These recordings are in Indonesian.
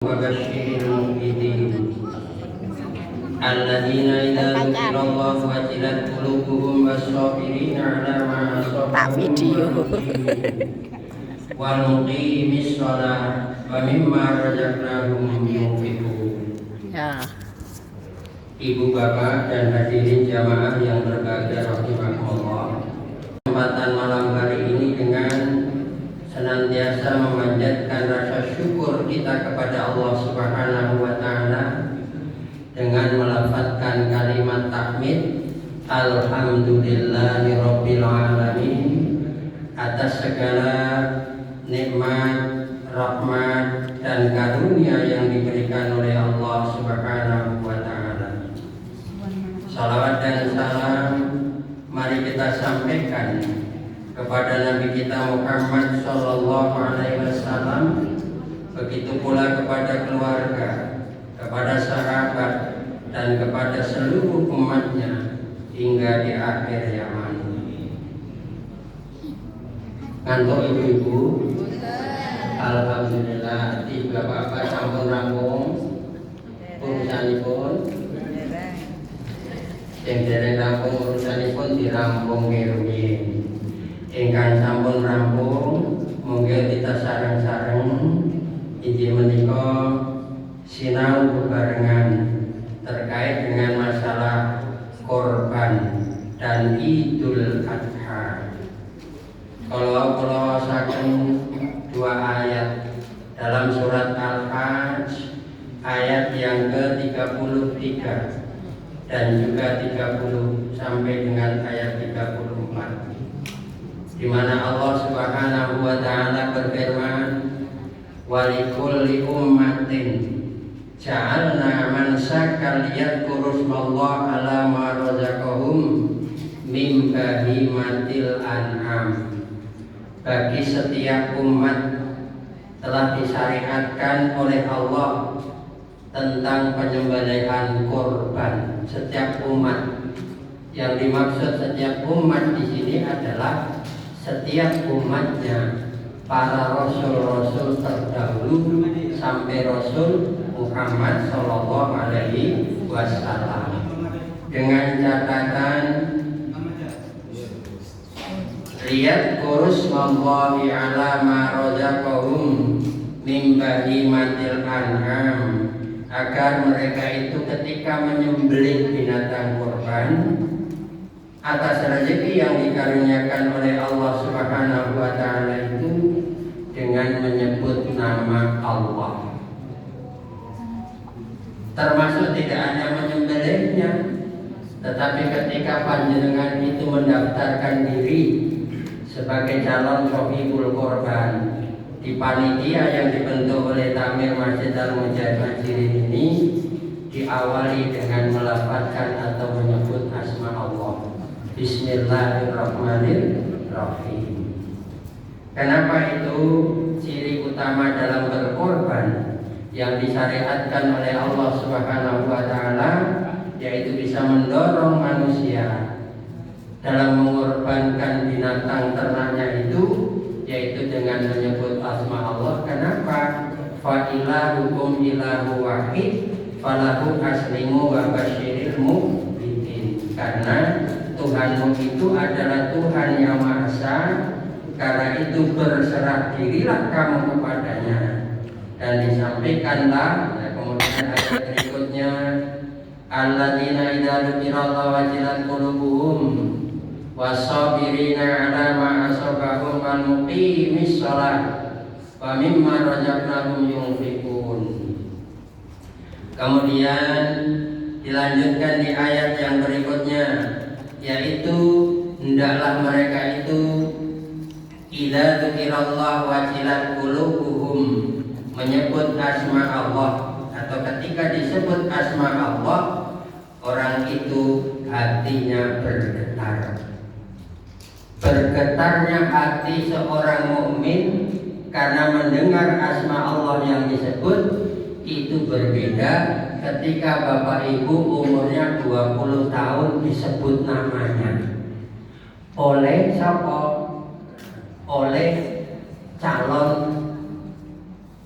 وبشر المؤمنين الذين إذا ذكر الله وجلت قلوبهم والصابرين على ما أصابهم والمقيم الصلاة ومما رزقناهم ينفقون. Ibu bapak dan hadirin jamaah yang berbahagia rahimakumullah. Kesempatan malam hari ini dengan senantiasa memanjatkan rasa syukur kita kepada Allah Subhanahu wa taala dengan melafazkan kalimat tahmid alhamdulillahirabbil alamin atas segala nikmat, rahmat dan karunia yang diberikan oleh Allah Subhanahu wa taala. Salawat dan salam mari kita sampaikan kepada Nabi kita Muhammad sallallahu alaihi wasallam, begitu pula kepada keluarga, kepada sahabat dan kepada seluruh umatnya hingga di akhir zaman. Ngantuk ibu-ibu? Alhamdulillah, di bapak-bapak sampun rampung urusanipun. Yang dereng rampung urusanipun dirampung rumiyin. Ingkang sampun rampung mungkin kita sareng-sareng injil menika sinau bebarengan terkait dengan masalah korban dan Idul Adha. Kalau saking dua ayat dalam surat Al-Hajj ayat yang ke-33 dan juga 30 sampai dengan ayat 34, di mana Allah Subhanahu wa taala berfirman, walikulli ummatin ja'alna mansakan liyadhkuru smallaha ala ma razaqahum min bahimatil an'am. Bagi setiap umat telah disyariatkan oleh Allah tentang penyembelihan korban. Setiap umat, yang dimaksud setiap umat di sini adalah setiap umatnya, para rasul-rasul terdahulu sampai Rasul Muhammad sallallahu alaihi wasallam, dengan catatan lihat kurus mallahi ala ma razaqahum min bahimatil an'am, agar mereka itu ketika menyembelih binatang kurban atas rezeki yang dikaruniakan oleh Allah Subhanahu wa taala itu dengan menyebut nama Allah. Termasuk tidak hanya menyembelihnya, tetapi ketika panjenengan itu mendaftarkan diri sebagai calon sohibul korban di panitia yang dibentuk oleh Tamir Masjid Al-Mujahid Majirin ini, diawali dengan melafazkan atau menyebut asma Allah, Bismillahirrahmanirrahim. Kenapa itu ciri utama dalam berkorban yang disyariatkan oleh Allah Subhanahu wa taala, yaitu bisa mendorong manusia dalam mengorbankan binatang ternaknya itu, yaitu dengan menyebut asma Allah. Kenapa? Fa ilahukum ilahu wahid falahu aslimu wa basyiril mu'minin. Karena Tuhanmu itu adalah Tuhan yang Maha Esa, karena itu berserah dirilah kamu kepadanya. Dan disampaikanlah, kemudian ayat berikutnya, alladzina idza dzukirallahu wajilat qulubuhum wasabirina ala ma asabahum wal muqimis shalah wa mimma razaqnahum yunfiqun. Kemudian dilanjutkan di ayat yang berikutnya, yaitu hendaklah mereka itu idza dzukirallahu wajilat qulubuhum, menyebut asma Allah, atau ketika disebut asma Allah orang itu hatinya bergetar. Bergetarnya hati seorang mukmin karena mendengar asma Allah yang disebut itu berbeda ketika bapak ibu umurnya 20 tahun disebut namanya oleh siapa? Oleh calon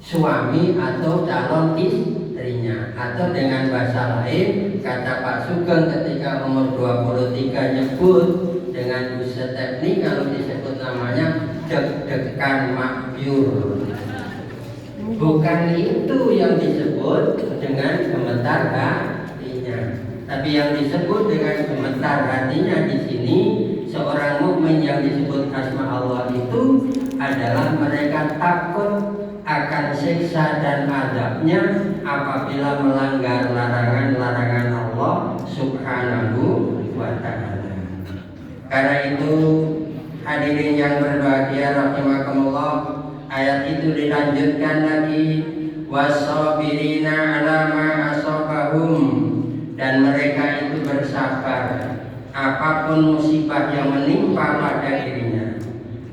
suami atau calon istrinya. Atau dengan bahasa lain, kata Pak Sugeng ketika umur 23 nyebut dengan Bu Stepni, kalau disebut namanya deg-degan makmur. Bukan itu yang disebut dengan gemetar hatinya, tapi yang disebut dengan gemetar hatinya di sini seorang mukmin yang disebut asma Allah itu adalah mereka takut akan siksa dan azabnya apabila melanggar larangan-larangan Allah Subhanahu wa ta'ala. Karena itu hadirin yang berbahagia rahimakumullah, ayat itu dilanjutkan lagi, wasabirina ala ma asabahum, dan mereka itu bersabar apapun musibah yang menimpa pada dirinya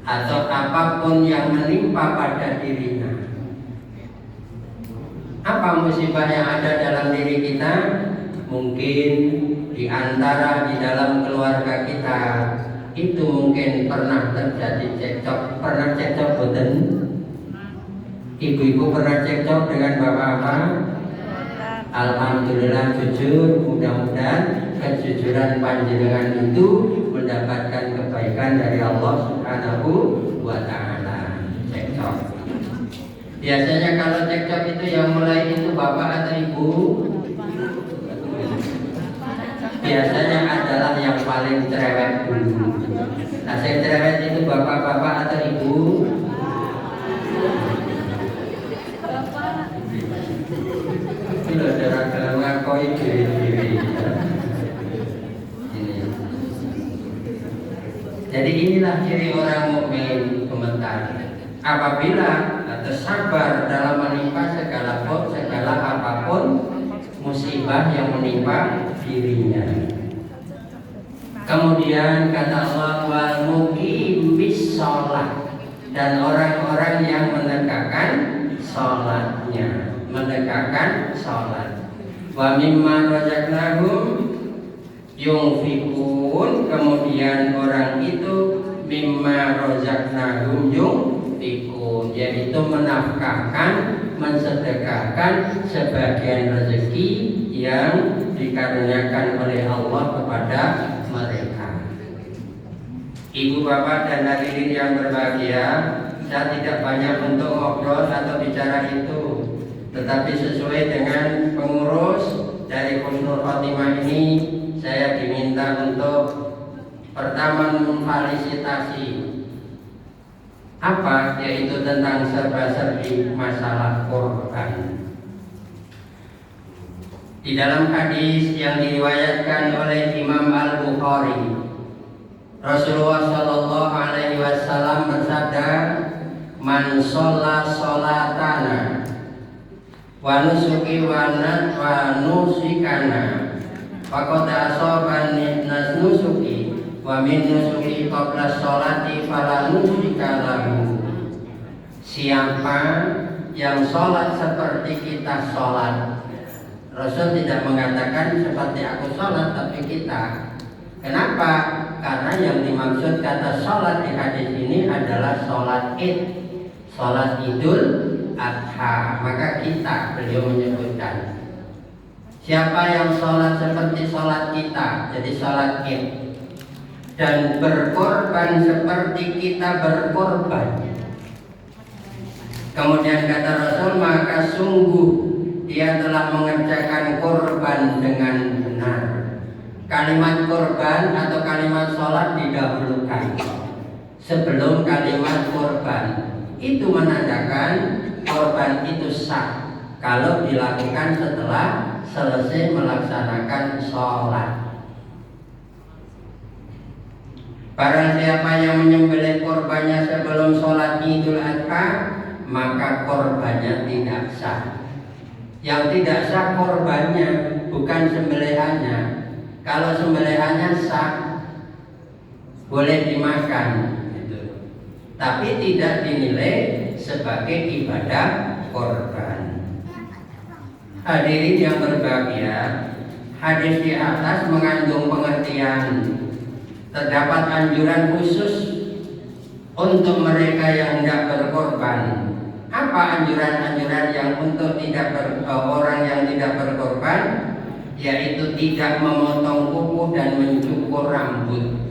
atau apapun yang menimpa pada dirinya. Apa musibah yang ada dalam diri kita? Mungkin di antara di dalam keluarga kita itu mungkin pernah terjadi cekcok. Pernah cekcok boten? Ibu-ibu pernah cekcok dengan bapak-bapak? Alhamdulillah jujur, mudah-mudahan kejujuran panjenengan itu mendapatkan kebaikan dari Allah Subhanahu wa ta'ala. Cekcok. Biasanya kalau cekcok itu yang mulai itu bapak atau ibu? Biasanya adalah yang paling cerewet dulu. Nah, yang cerewet itu bapak-bapak atau ibu? Tidak ada ngakoi diri. Jadi inilah ciri orang mukmin gemetar. Apabila sabar dalam menimpa segala apapun musibah yang menimpa dirinya. Kemudian kata Allah, wal muqimis shalah, dan orang-orang yang menegakkan salatnya, menegakkan salat. Wa mimma razaqnahum yunfiqun, kemudian orang itu mimma razaqnahum yunfiqun, yaitu menafkahkan, mensedekahkan sebagian rezeki yang dikaruniakan oleh Allah kepada mereka. Ibu bapak dan hadirin yang berbahagia, saya tidak banyak untuk ngobrol atau bicara itu, tetapi sesuai dengan pengurus dari Husnul Khotimah ini, saya diminta untuk pertama memfasilitasi apa, yaitu tentang serba-serbi masalah korban. Di dalam hadis yang diriwayatkan oleh Imam Al-Bukhari, Rasulullah Shallallahu Alaihi Wasallam bersabda, "Man sholla sholatana, wa nusuki wa nusikana, faqad asoban nusuki, wa min nusuki qabla sholati fala nusika lahu." Siapa yang sholat seperti kita sholat, Rasul tidak mengatakan seperti aku sholat, tapi kita. Kenapa? Karena yang dimaksud kata sholat di hadis ini adalah sholat Id, sholat Idul Adha. Maka kita, beliau menyebutkan, siapa yang sholat seperti sholat kita, jadi sholat Id, dan berkorban seperti kita berkorban. Kemudian kata Rasul, maka sungguh dia telah mengerjakan korban dengan benar. Kalimat korban atau kalimat sholat didahulukan sebelum kalimat korban. Itu menandakan korban itu sah kalau dilakukan setelah selesai melaksanakan sholat. Barang siapa yang menyembelih korbannya sebelum sholat Idul Adha, maka korbannya tidak sah. Yang tidak sah korbannya, bukan sembelihannya. Kalau sembelihannya sah, boleh dimakan, gitu. Tapi tidak dinilai sebagai ibadah korban. Hadirin yang berbahagia, hadis di atas mengandung pengertian. Terdapat anjuran khusus untuk mereka yang hendak berkorban. Apa anjuran-anjuran yang untuk orang yang tidak berkorban? Yaitu tidak memotong kuku dan mencukur rambut.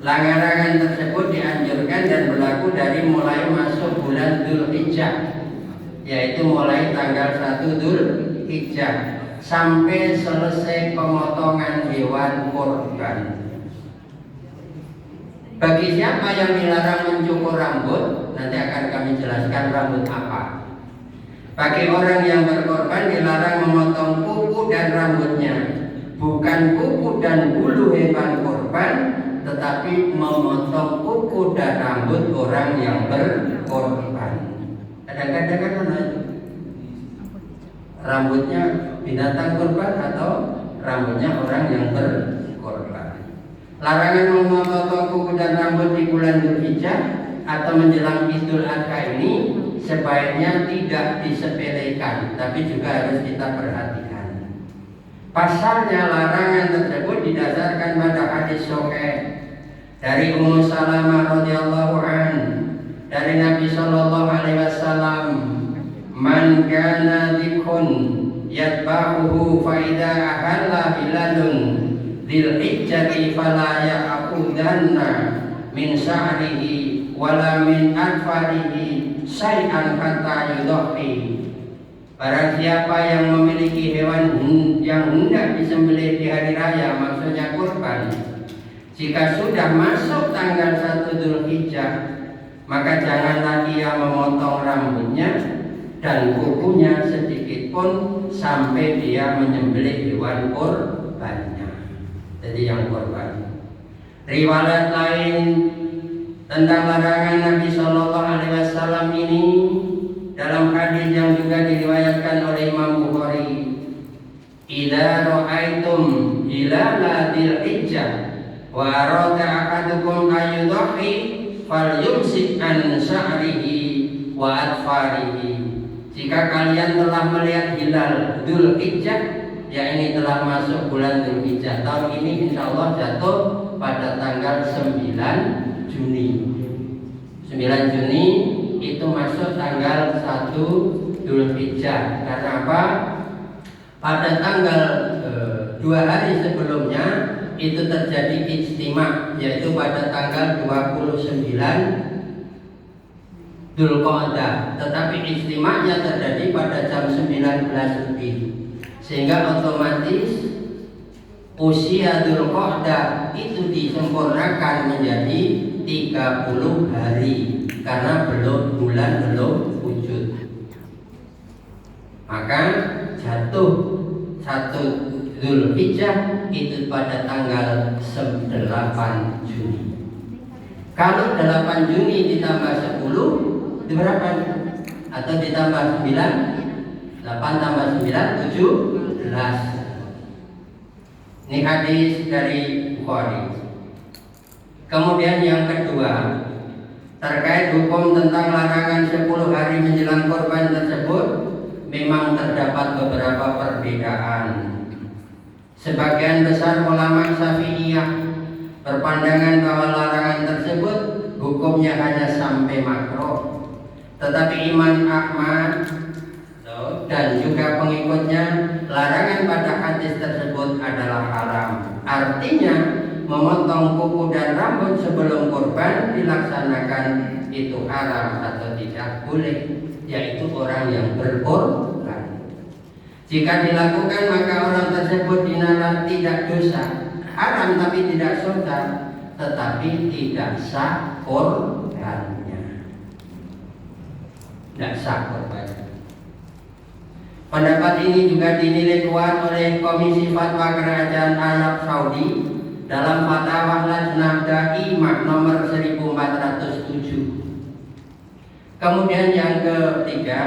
Larangan tersebut dianjurkan dan berlaku dari mulai masuk bulan Dzulhijjah, yaitu mulai tanggal 1 Dzulhijjah sampai selesai pemotongan hewan korban. Bagi siapa yang dilarang mencukur rambut, nanti akan kami jelaskan rambut apa. Bagi orang yang berkorban dilarang memotong kuku dan rambutnya, bukan kuku dan bulu hewan korban, tetapi memotong kuku dan rambut orang yang berkorban. Kadang-kadang kan rambutnya binatang korban atau rambutnya orang yang berkorban. Larangan memotong kuku dan rambut di bulan Dzulhijjah atau menjelang Idul Adha ini sebaiknya tidak disepelekan, tapi juga harus kita perhatikan. Pasalnya larangan tersebut didasarkan pada hadis sahih dari Ummu Salamah radhiyallahu an, dari Nabi sallallahu alaihi wasallam, "Man kana dzikun yatba'uhu fa idza ahalla biladun dzilhijjati fala ya'khudanna min sa'rihi wala min adfarihi syai'an hatta yudhi." Barang siapa yang memiliki hewan yang hendak disembelih di hari raya, maksudnya kurban, jika sudah masuk tanggal 1 Dzulhijjah, maka janganlah ia memotong rambutnya dan kukunya sedikit pun sampai dia menyembelih hewan kurbannya. Jadi yang kurban. Riwayat lain tentang larangan Nabi Shallallahu Alaihi Wasallam ini dalam hadis yang juga diriwayatkan oleh Imam Bukhari, "Idza ra'aitum hilala dzilhijjah wa arada ahadukum ayyudhi falyumsik an sya'rihi wa adfarihi." Jika kalian telah melihat hilal Dzulhijjah, ya ini telah masuk bulan Dzulhijjah. Tahun ini insya Allah jatuh pada tanggal 9 Juni. 9 Juni itu masuk tanggal 1 Dzulhijjah. Karena apa? Pada tanggal 2 hari sebelumnya itu terjadi ijtima, yaitu pada tanggal 29 Dzulqa'dah. Tetapi ijtimanya terjadi pada jam 19 lebih, sehingga otomatis usia Dzulqa'dah itu disempurnakan menjadi 30 hari karena bulan belum wujud. Maka jatuh 1 Dzulhijjah itu pada tanggal 8 Juni. Kalau 8 Juni ditambah 10 itu berapa? Atau ditambah 9? 8 tambah 9 17. Ini hadis dari Bukhari. Kemudian yang kedua, terkait hukum tentang larangan 10 hari menjelang kurban tersebut, memang terdapat beberapa perbedaan. Sebagian besar ulama Syafi'iyah berpandangan bahwa larangan tersebut hukumnya hanya sampai makruh, tetapi Imam Ahmad dan juga pengikutnya larangan pada hadis tersebut adalah haram. Artinya memotong kuku dan rambut sebelum kurban dilaksanakan itu haram atau tidak boleh, yaitu orang yang berkorban. Jika dilakukan maka orang tersebut dinilai tidak dosa, haram tapi tidak dosa, tetapi tidak sah korbannya. Tidak sah korbannya. Pendapat ini juga dinilai kuat oleh Komisi Fatwa Kerajaan Arab Saudi dalam Fatwa Lajnah Daimah nomor 1407. Kemudian yang ketiga,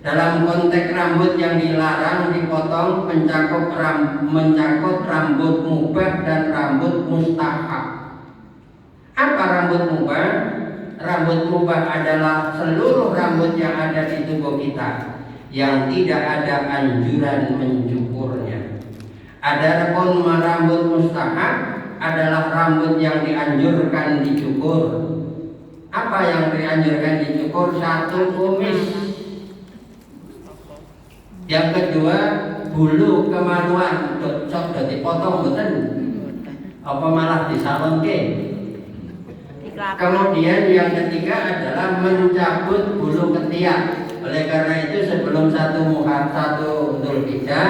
dalam konteks rambut yang dilarang dipotong mencakup rambut mubah dan rambut mustahab. Apa rambut mubah? Rambut mubah adalah seluruh rambut yang ada di tubuh kita yang tidak ada anjuran mencukurnya. Adapun rambut mustahab adalah rambut yang dianjurkan dicukur. Apa yang dianjurkan dicukur? Satu, kumis. Yang kedua, bulu kemaluan. Cocok udah dipotong betul. Apa malah disalonke? Kemudian yang ketiga adalah mencabut bulu ketiak. Oleh karena itu sebelum satu Dzulhijjah,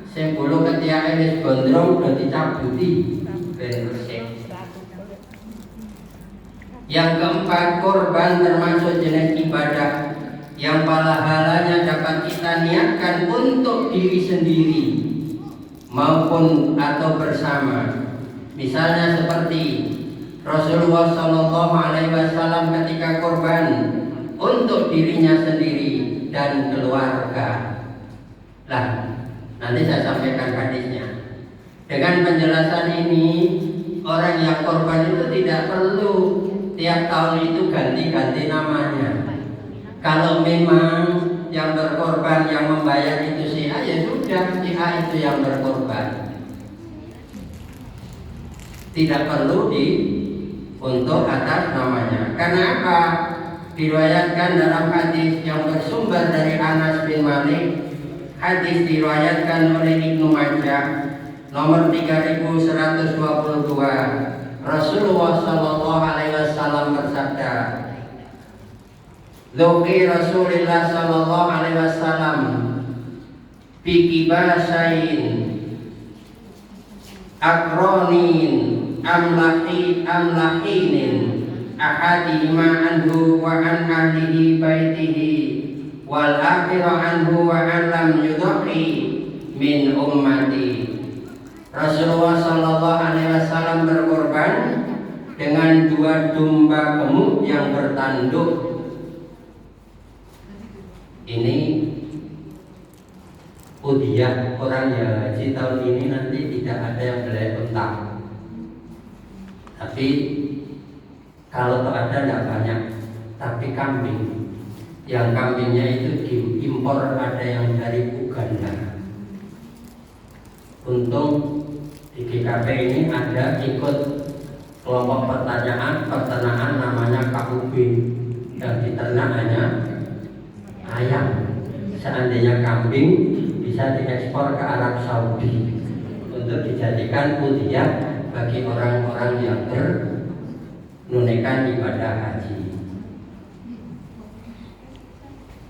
sing bulu ketiak wis gondrong udah dicabuti ben bersih. Yang keempat, kurban termasuk jenis ibadah yang pahalanya dapat kita niatkan untuk diri sendiri maupun atau bersama. Misalnya seperti Rasulullah Shallallahu Alaihi Wasallam ketika kurban untuk dirinya sendiri dan keluarga. Lah, nanti saya sampaikan hadisnya. Dengan penjelasan ini, orang yang kurban itu tidak perlu tiap tahun itu ganti-ganti namanya. Kalau memang yang berkorban yang membayar itu si A, ya sudah si A itu yang berkorban. Tidak perlu untuk atas namanya. Karena apa? Diriwayatkan dalam hadis yang bersumber dari Anas bin Malik. Hadis diriwayatkan oleh Ibnu Majah nomor 3122. Rasulullah Shallallahu Alaihi Wasallam bersabda, "Luqi Rasulullah Shallallahu Alaihi Wasallam bikibasain akronin amlahinin ahadihima anhu wa an ahlihi baitihi wal akhiru anhu wa an lam yudhi min ummati." Rasulullah Shallallahu Alaihi Wasallam berkorban dengan 2 domba gemuk yang bertanduk. Ini udhiyah orang yang haji tahun ini nanti tidak ada yang beli unta. Tapi kalau ada tidak banyak. Tapi kambing, yang kambingnya itu diimpor, ada yang dari Uganda. Untung di GKP ini ada ikut kelompok peternakan namanya KUB, yang diternak hanya ayam. Seandainya kambing bisa diekspor ke Arab Saudi untuk dijadikan udhiyah bagi orang-orang yang menunaikan ibadah haji.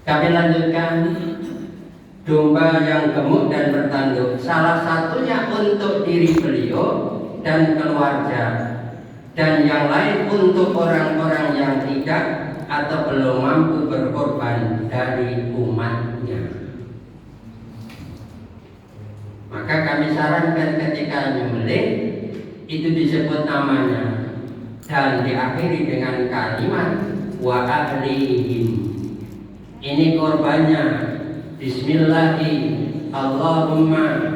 Kami lanjutkan. Domba yang gemuk dan bertanduk, salah satunya untuk diri beliau dan keluarga, dan yang lain untuk orang-orang yang tidak atau belum mampu berkorban dari umatnya. Maka kami sarankan ketika nyembelih itu disebut namanya dan diakhiri dengan kalimat wa ahlihim. Ini korbannya. Bismillahi Allahumma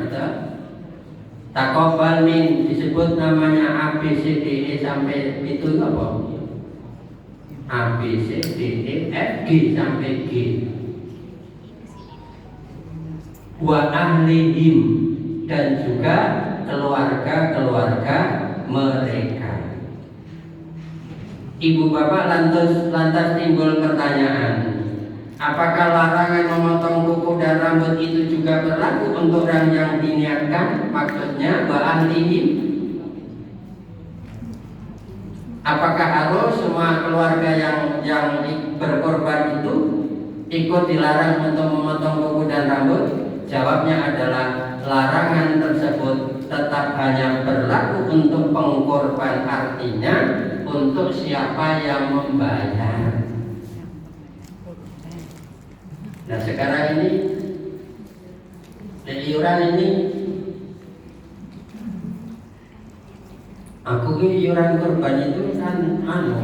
taqabbal min, disebut namanya A B C D E sampai itu apa? A B C D E F G sampai G. Wa ahlihim, dan juga keluarga-keluarga mereka. Ibu bapak lantas timbul pertanyaan, apakah larangan memotong kuku dan rambut itu juga berlaku untuk orang yang diniatkan? Maksudnya ahlihim. Apakah harus semua keluarga yang berkorban itu ikut dilarang untuk memotong kuku dan rambut? Jawabnya adalah larangan tersebut tetap hanya berlaku untuk pengkorban, artinya untuk siapa yang membayar. Nah sekarang ini iuran ini, aku ini iuran korban itu kan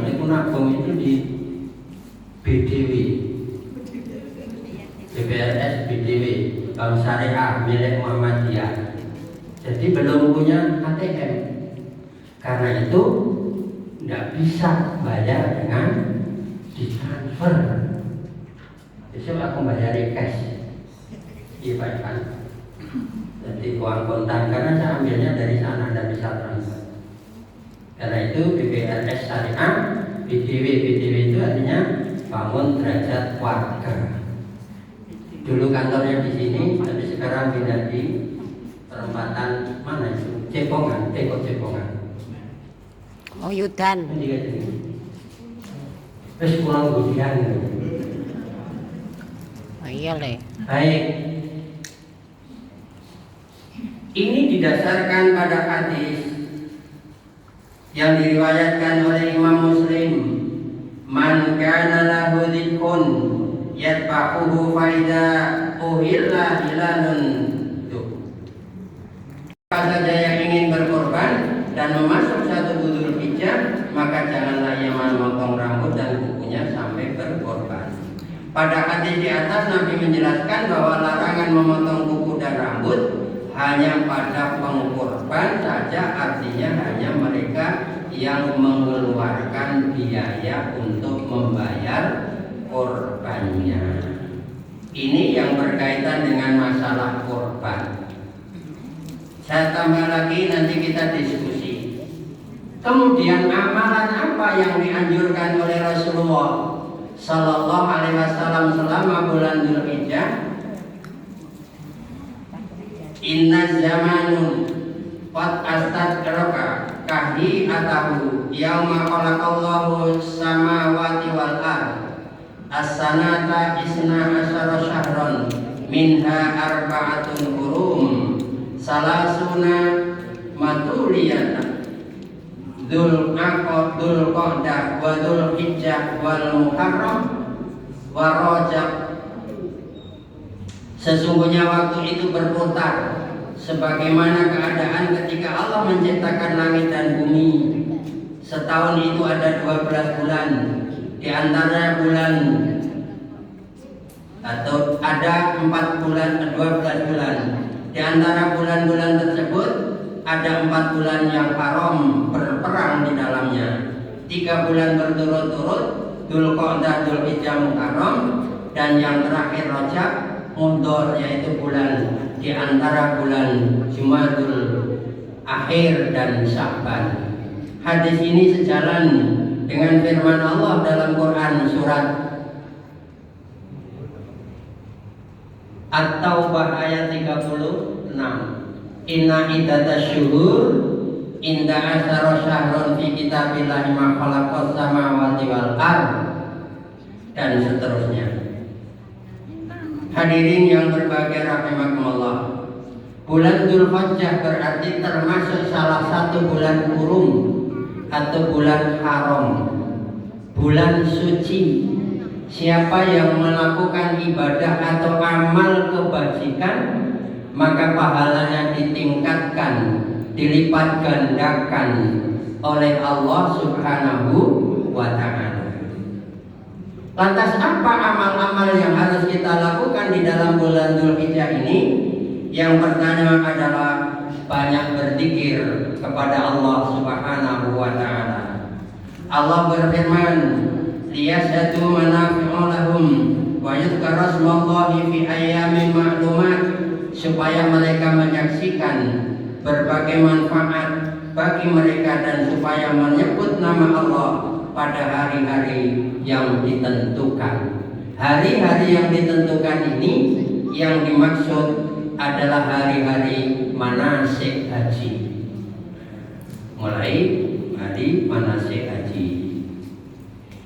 itu nabung itu di BDW, BPRS BDW, Bank Syariah milik Muhammadiyah. Jadi belum punya ATM, karena itu tidak bisa bayar dengan ditransfer. Besok aku bayar cash, iya Pak Ivan. Jadi uang kontan, karena saya ambilnya dari sana, tidak bisa transfer. Karena itu BPRS Syariah BDW itu artinya bangun derajat warga. Dulu kantornya di sini, tapi sekarang pindah di perempatan mana itu? Cepongan, Cepongan. Oh Yudan. Terus pulang Budian. Oh iya le. Baik. Ini didasarkan pada hadis yang diriwayatkan oleh Imam Muslim. Man kana lahu dhikrun yatba'uhu faida uhilla hilalun. Siapa saja yang ingin berkorban dan memasuk satu bulan hijjah, maka janganlah ia memotong rambut dan kukunya sampai berkorban. Pada hadis di atas Nabi menjelaskan bahwa larangan memotong kuku dan rambut hanya pada pengkorban saja, artinya hanya mereka yang mengeluarkan biaya untuk membayar korbannya. Ini yang berkaitan dengan masalah korban. Saya tambah lagi, nanti kita diskusi. Kemudian amalan apa yang dianjurkan oleh Rasulullah Sallallahu Alaihi Wasallam selama bulan Dzulhijjah? Inna zamanun qad astadroka kahhi atahu yauma khalaqallahu samawati wal ard as-sanata isna asyara syahron minha arba'atun hurum salasuna matuliyatan Dzul Qa'dah wa Dzul Hijjah wal Muharram wa Rajab. Sesungguhnya waktu itu berputar sebagaimana keadaan ketika Allah menciptakan langit dan bumi. Setahun itu ada 12 bulan. Di antara bulan atau ada 4 bulan, 12 bulan. Di antara bulan-bulan tersebut ada 4 bulan yang haram berperang di dalamnya. 3 bulan berturut-turut, Dzul Qa'dah, Dzul Hijjah, Muharram, dan yang terakhir Rajab mundur, yaitu bulan di antara bulan Jumadil Akhir dan Sya'ban. Hadis ini sejalan dengan firman Allah dalam Quran surat At-Taubah ayat 36. Inna iddatasyuhur inda asyara syahron fi kitabillahi ma khalaqas samawati wal ard, dan seterusnya. Hadirin yang berbahagia rahimakumullah, bulan Dzulhijjah berarti termasuk salah satu bulan hurum atau bulan haram, bulan suci. Siapa yang melakukan ibadah atau amal kebajikan, maka pahalanya ditingkatkan, dilipat gandakan oleh Allah Subhanahu wa ta'ala. Lantas apa amal-amal yang harus kita lakukan di dalam bulan Dzulhijjah ini? Yang pertama adalah banyak berzikir kepada Allah Subhanahu wa ta'ala. Allah berfirman, liyashhadu manafi'u lahum wa yudhkara smallahi fi ayyamin ma'lumat, supaya mereka menyaksikan berbagai manfaat bagi mereka dan supaya menyebut nama Allah pada hari-hari yang ditentukan. Hari-hari yang ditentukan ini yang dimaksud adalah hari-hari manasik haji. Mulai hari manasik haji.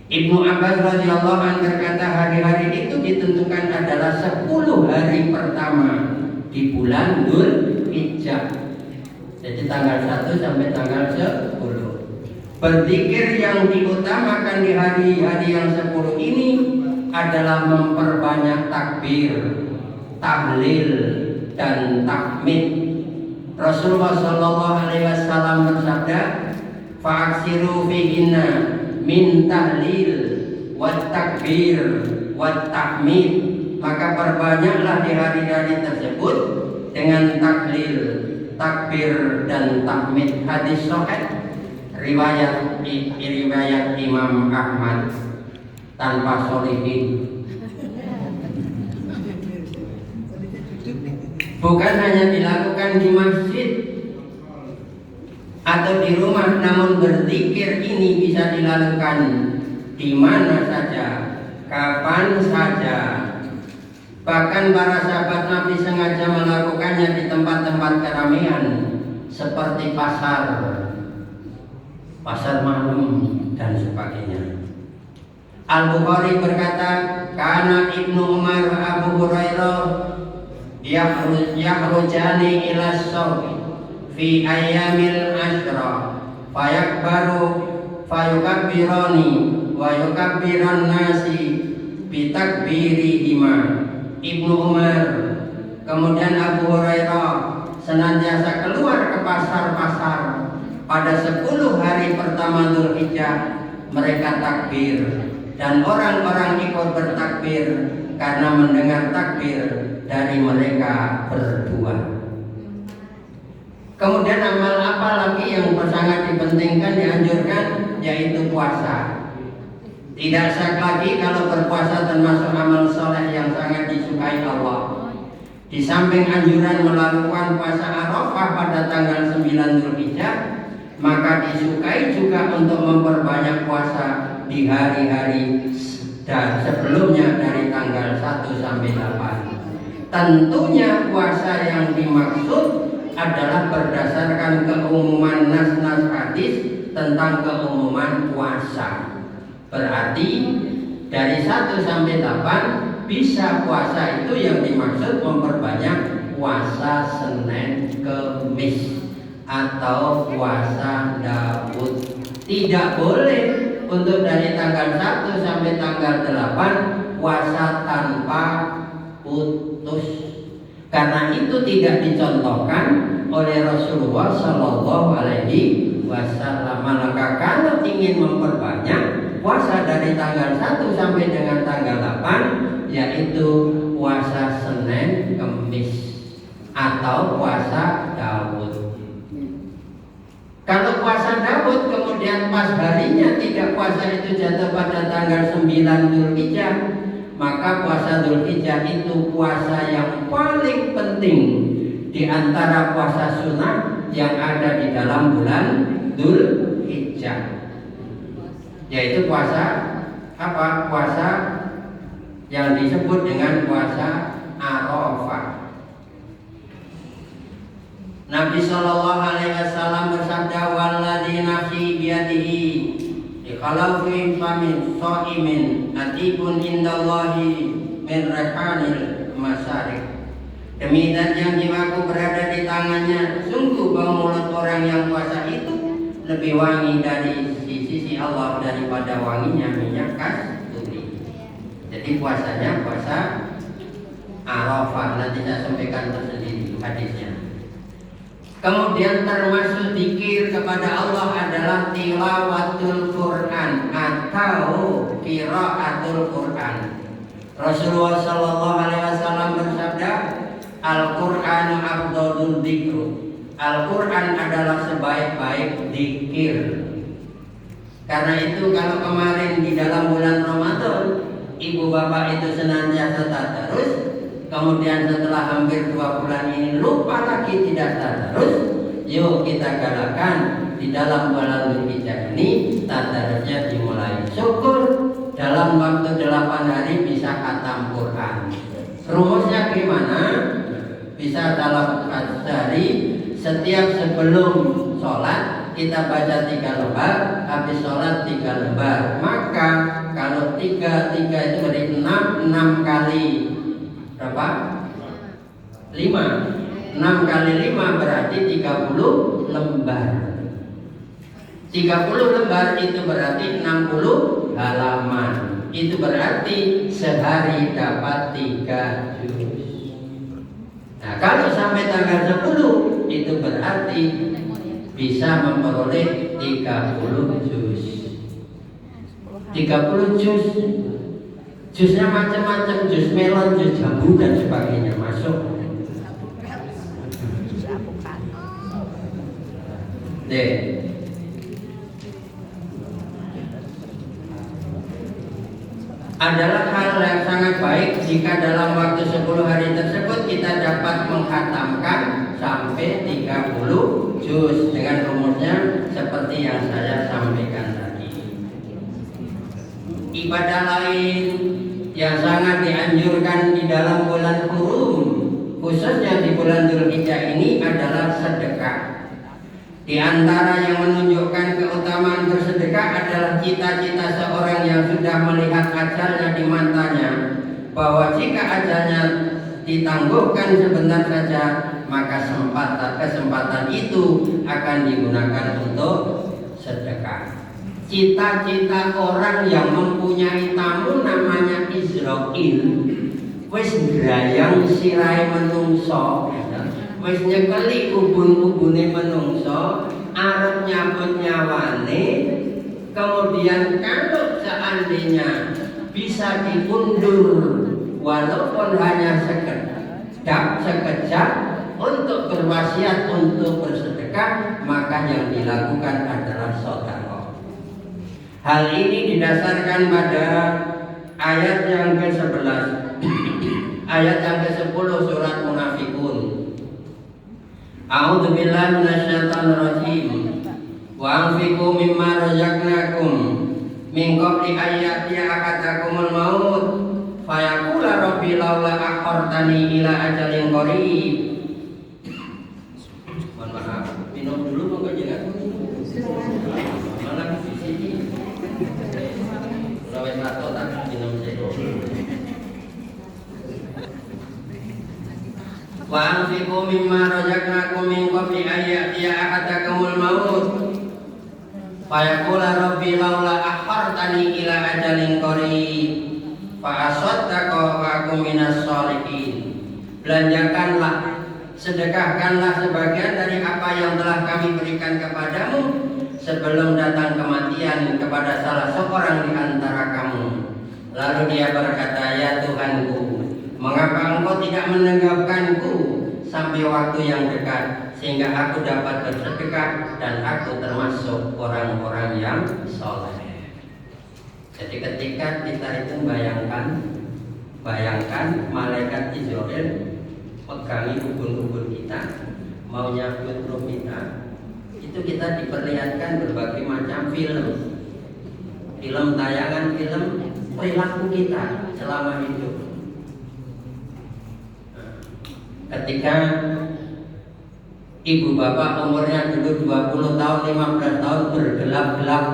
Ibnu Abbas radhiyallahu anhu berkata, hari-hari itu ditentukan adalah 10 hari pertama di bulan Dzulhijjah. Jadi tanggal 1 sampai tanggal 10. Berzikir yang diutamakan di hari-hari yang 10 ini adalah memperbanyak takbir, tahlil, dan tahmid. Rasulullah sallallahu alaihi wasallam bersabda, fa'aksiru fihinna min tahlil wat takbir wat tahmid, maka perbanyaklah di hari-hari tersebut dengan tahlil, takbir, dan tahmid. Hadis sahih riwayat Imam Ahmad tanpa sholihin. Bukan hanya dilakukan di masjid atau di rumah, namun berzikir ini bisa dilakukan di mana saja, kapan saja. Bahkan para sahabat Nabi sengaja melakukannya di tempat-tempat keramaian seperti pasar malam dan sebagainya. Al-Bukhari berkata, karena Ibnu Umar wa Abu Hurairah yakhrujani ila as-sawq fi ayyamil ashra fayukabbirani wa yukabbiran nasi bitakbirihima. Ibnu Umar kemudian Abu Hurairah senantiasa keluar ke pasar-pasar pada 10 hari pertama Dzulhijjah. Mereka takbir dan orang-orang ikut bertakbir karena mendengar takbir dari mereka berdua. Kemudian amal apa lagi yang sangat dipentingkan, dianjurkan, yaitu puasa. Tidak syak lagi kalau berpuasa termasuk amal soleh yang sangat disukai Allah. Di samping anjuran melakukan puasa Arafah pada tanggal 9 Dzulhijjah, maka disukai juga untuk memperbanyak puasa di hari-hari dan sebelumnya dari tanggal 1 sampai 8. Tentunya puasa yang dimaksud adalah berdasarkan keumuman nas-nas hadis tentang keumuman puasa. Berarti dari 1 sampai 8 bisa puasa itu yang dimaksud memperbanyak puasa Senin Kemis atau puasa Daud. Tidak boleh untuk dari tanggal 1 sampai tanggal 8 puasa tanpa putus. Karena itu tidak dicontohkan oleh Rasulullah Shallallahu Alaihi Wasallam. Maka kalau ingin memperbanyak puasa dari tanggal 1 sampai dengan tanggal 8, yaitu puasa Senin Kemis atau puasa Daud. Kalau puasa Daud kemudian pas harinya tidak puasa itu jatuh pada tanggal 9 Dzulhijjah, maka puasa Dzulhijjah itu puasa yang paling penting di antara puasa sunnah yang ada di dalam bulan Dzulhijjah. Yaitu puasa apa? Puasa yang disebut dengan puasa Arafah. Nabi Shallallahu Alaihi Wasallam bersabda, "Walladzi nafsi biyadihi, ikhalafin famin so'imin, atibun indallahi min rehanil masyarik." Demi zat yang jiwaku berada di tangannya, sungguh bau mulut orang yang puasa itu lebih wangi dari sisi Allah daripada wanginya minyak kasturi. Jadi puasanya puasa Arafah. Nanti saya sampaikan tersendiri hadisnya. Kemudian termasuk zikir kepada Allah adalah tilawatul Quran atau qiraatul Quran. Rasulullah Shallallahu Alaihi Wasallam bersabda, Al-Quran afdhalul dzikr. Al-Quran adalah sebaik-baik zikir. Karena itu kalau kemarin di dalam bulan Ramadan ibu bapak itu senantiasa tadarus, kemudian setelah hampir 2 bulan ini lupa lagi tidak tadarus, yuk kita galakkan di dalam bulan Dzulhijjah ini tadarusnya dimulai. Syukur dalam waktu 8 hari bisa khatam Quran. Rumusnya gimana? Bisa dalam sehari, setiap sebelum sholat kita baca 3 lembar, habis sholat 3 lembar. Maka kalau 3 itu berarti 6 kali berapa? 5. 6 kali 5 berarti 30 lembar. 30 lembar itu berarti 60 halaman. Itu berarti sehari dapat 3 juz. Nah, kalau sampai tanggal 10 itu berarti bisa memperoleh 30 juz. 30 juz. Jusnya macam-macam, jus melon, jus jambu dan sebagainya masuk. Deh. Adalah hal yang sangat baik jika dalam waktu 10 hari tersebut kita dapat menghatamkan sampai 30 juz dengan rumusnya seperti yang saya sampaikan tadi. Ibadah lain yang sangat dianjurkan di dalam bulan Hurum, khususnya di bulan Dzulhijjah ini adalah sedekah. Di antara yang menunjukkan keutamaan bersedekah adalah cita-cita seorang yang sudah melihat ajalnya di matanya, bahwa jika ajalnya ditangguhkan sebentar saja, maka kesempatan itu akan digunakan untuk sedekah. Cita-cita orang yang mempunyai tamu namanya Israil, wis ngrayang sirahe menungso, wis nyekeli ubun-ubune menungso, arep nyabut nyawane. Kemudian kalau seandainya bisa diundur walaupun hanya sekejap untuk berwasiat untuk bersedekah, maka yang dilakukan adalah sedekah. Hal ini didasarkan pada ayat yang ke-11 ayat yang ke-10 surat Munafikun. A'udzu billahi minasyaitonir rajim. Wa anfiqu mimma razaqnakum min qabli an ya'tiya ahadakumul maut fayaqula rabbi laula akhartani ila ajalin qarib. Mohon maaf, minum dulu monggo jenengan. Mana di sini? Lawet atau tak minum saya. Wa anfiqu mimma razaqnakum min qabli an ya'tiya ahadakumul maut fayaqula rabbi laula akhartani ila ajalin qarib fa asaddaqa wa akum minas sholihin. Belanjakanlah, sedekahkanlah sebagian dari apa yang telah kami berikan kepadamu sebelum datang kematian kepada salah seorang di antara kamu. Lalu dia berkata, ya Tuhanku, mengapa engkau tidak menenggapkanku sampai waktu yang dekat sehingga aku dapat bersedekah dan aku termasuk orang-orang yang soleh. Jadi ketika kita itu bayangkan malaikat Israil pegangi ubun-ubun kita, mau nyabut roh kita, itu kita diperlihatkan berbagai macam film tayangan, film perilaku kita selama hidup. Ketika ibu bapak umurnya dulu 20 tahun, 15 tahun bergelap-gelap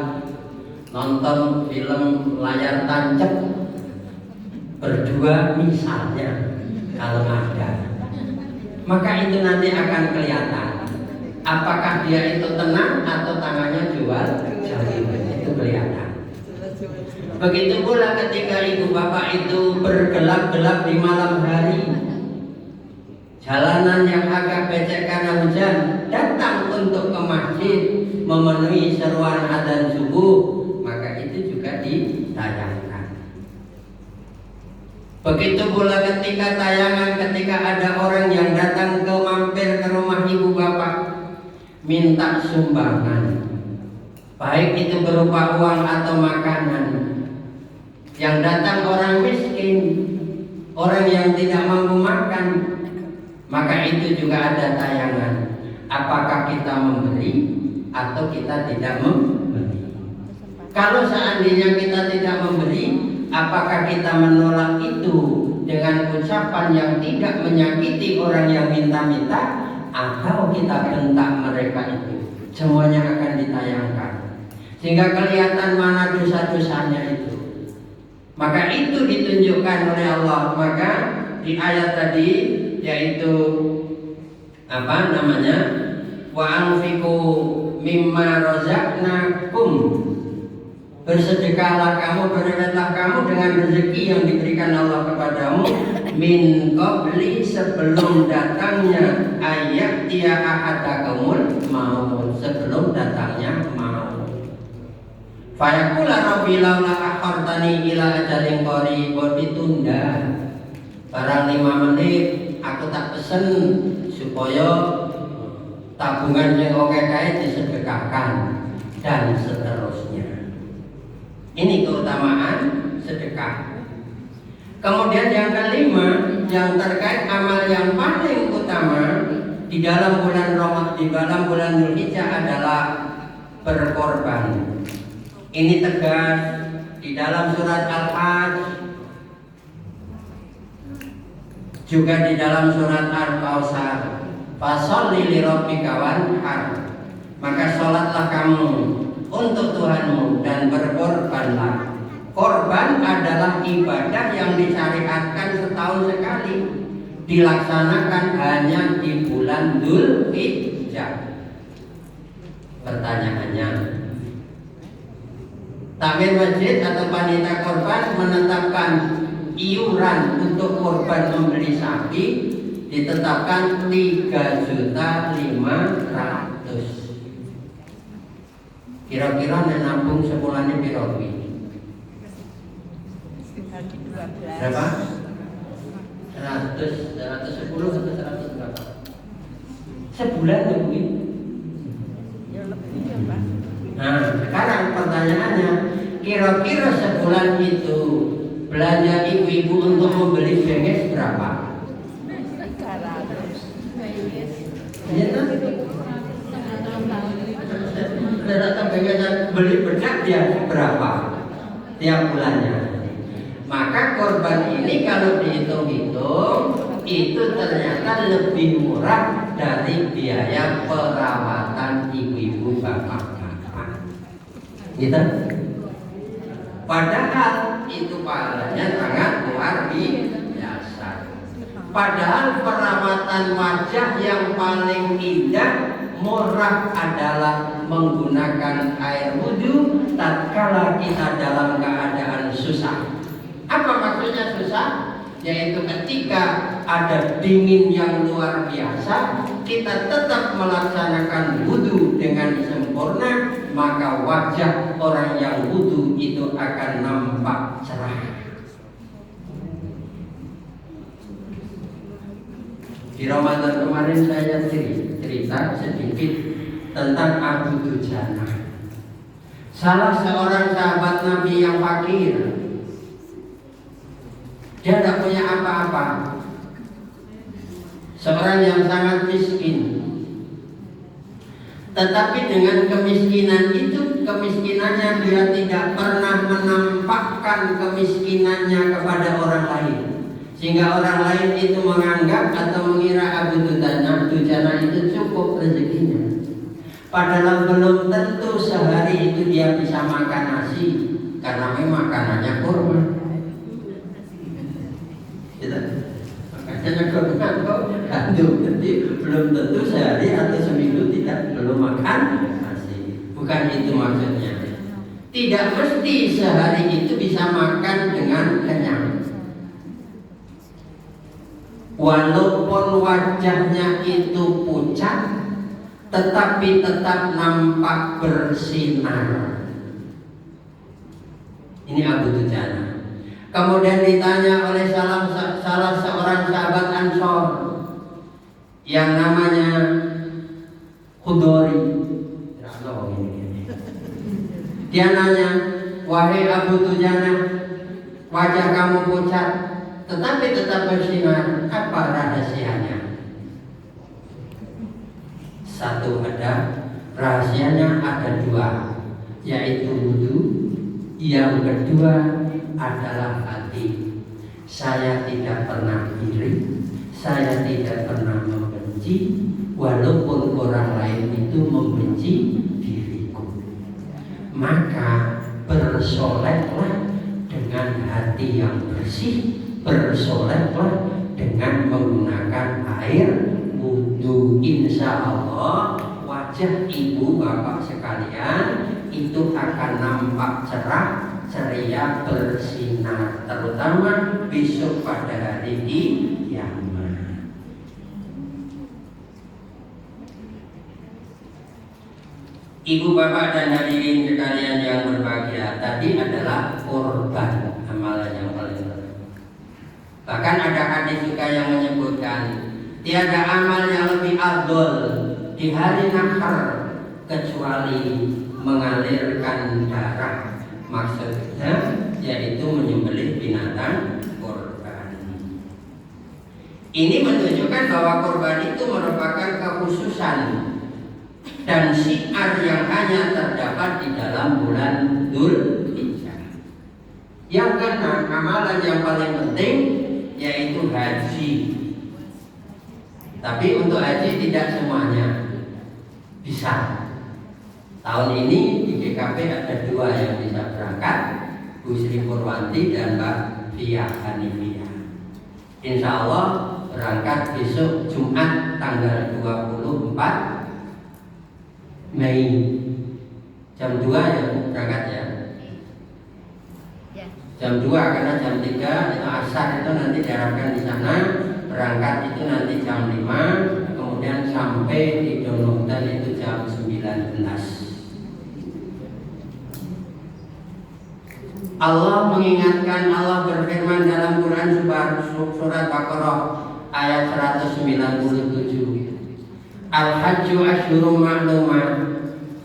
nonton film layar tancap berdua misalnya, kalau ada, maka itu nanti akan kelihatan apakah dia itu tenang atau tangannya jual jari, itu kelihatan. Begitu pula ketika ibu bapak itu bergelap-gelap di malam hari, jalanan yang agak becek karena hujan, datang untuk ke masjid memenuhi seruan adzan subuh, maka itu juga ditayangkan. Begitu pula ketika ketika ada orang yang datang ke mampir ke rumah ibu bapak minta sumbangan, baik itu berupa uang atau makanan. Yang datang orang miskin, orang yang tidak mampu makan, maka itu juga ada tayangan. Apakah kita memberi atau kita tidak memberi? Kalau seandainya kita tidak memberi, apakah kita menolak itu dengan ucapan yang tidak menyakiti orang yang minta-minta, atau kita bentak mereka itu? Semuanya akan ditayangkan sehingga kelihatan mana dosa-dosanya itu. Maka itu ditunjukkan oleh Allah. Maka di ayat tadi, yaitu wa anfiqu mimma razaqnakum, bersedekahlah kamu, beribadah kamu dengan rezeki yang diberikan Allah kepadamu, min qabli, sebelum datangnya ayat dia ahadakumul maut, sebelum datangnya maut. Fayaqula rabbi laula akhartani ila ajalin qarib, ditunda barang 5 menit, aku tak pesen supaya tabungan yang oke kae disedekahkan, dan seterusnya. Ini keutamaan sedekah. Kemudian yang kelima, yang terkait amal yang paling utama di dalam bulan Ramadan, di dalam bulan Dzulhijjah adalah berkorban. Ini tegas di dalam surat Al-Hajj, juga di dalam surat Al-Kautsar, fasholli lirabbika wanhar, maka sholatlah kamu untuk Tuhanmu dan berkorbanlah. Korban adalah ibadah yang disyariatkan setahun sekali, dilaksanakan hanya di bulan Dzulhijjah. Pertanyaannya, takmir masjid atau panitia korban menetapkan iuran untuk korban membeli sapi ditetapkan 3.500.000. Kira-kira menampung sebulannya piro kuwi? Berapa? 110 atau 100 berapa? Sebulan tuh kuwi. Nah, sekarang pertanyaannya, kira-kira sebulan itu belanja ibu-ibu untuk membeli benges berapa? 300. Ya, ternyata benges beli bedak dia berapa tiap bulannya? Maka korban ini kalau dihitung-hitung itu ternyata lebih murah dari biaya perawatan ibu-ibu bapak-bapak. Gitu? Padahal itu pahalanya sangat luar biasa. Padahal perawatan wajah yang paling indah, murah adalah menggunakan air wudhu tatkala kita dalam keadaan susah. Apa maksudnya susah? Yaitu ketika ada dingin yang luar biasa, kita tetap melaksanakan wudhu dengan sempurna, maka wajah orang yang wudhu itu akan nampak cerah. Di Ramadan kemarin saya cerita sedikit tentang Abu Dujana, salah seorang sahabat Nabi yang fakir. Dia tidak punya apa-apa, seorang yang sangat miskin. Tetapi dengan kemiskinan itu, kemiskinannya dia tidak pernah menampakkan kemiskinannya kepada orang lain, sehingga orang lain itu menganggap atau mengira Abu Dujana itu cukup rezekinya. Padahal belum tentu sehari itu dia bisa makan nasi, karena memang makanannya kurma. Makanya kalau kandung nanti belum tentu sehari atau seminggu belum makan nasi. Bukan itu maksudnya. Tidak mesti sehari itu bisa makan dengan kenyang. Walaupun wajahnya itu pucat, tetapi tetap nampak bersinar. Ini Abu Dujana. Kemudian ditanya oleh salah seorang sahabat Ansor yang namanya Khudori. Dia nanya, wahai Abu Dujana, wajah kamu pucat tetapi tetap bersinar, apa rahasianya? Satu, ada rahasianya ada dua, yaitu wudhu. Yang kedua adalah hati. Saya tidak pernah iri, saya tidak pernah membenci, walaupun orang lain itu membenci diriku. Maka bersoleklah dengan hati yang bersih, bersoleklah dengan menggunakan air wudhu. Insya Allah wajah ibu bapak sekalian itu akan nampak cerah, ceria, bersinar, terutama besok pada hari kiamat. Ibu bapak dan hadirin sekalian yang berbahagia, tadi adalah korban, amalan yang paling berat. Bahkan ada hadis juga yang menyebutkan tiada amal yang lebih afdol di hari nahar kecuali mengalirkan darah, maksudnya yaitu menyembelih binatang korban. Ini menunjukkan bahwa korban itu merupakan kekhususan dan syiar yang hanya terdapat di dalam bulan Dzulhijjah. Yang keenam, amalan yang paling penting yaitu haji. Tapi untuk haji tidak semuanya bisa. Tahun ini di GKP ada 2 yang bisa berangkat, Bu Sri Purwanti dan Mbak Fia Hanifia. Insya Allah berangkat besok Jumat tanggal 24 Mei jam 2 ya berangkat ya. Jam 2 karena jam 3 itu asar itu nanti diharapkan di sana. Berangkat itu nanti jam 5, kemudian sampai di Donohutan itu jam 19. Allah mengingatkan, Allah berfirman dalam Quran surat Baqarah ayat 197. Al-hajju asyhurum ma'lumat.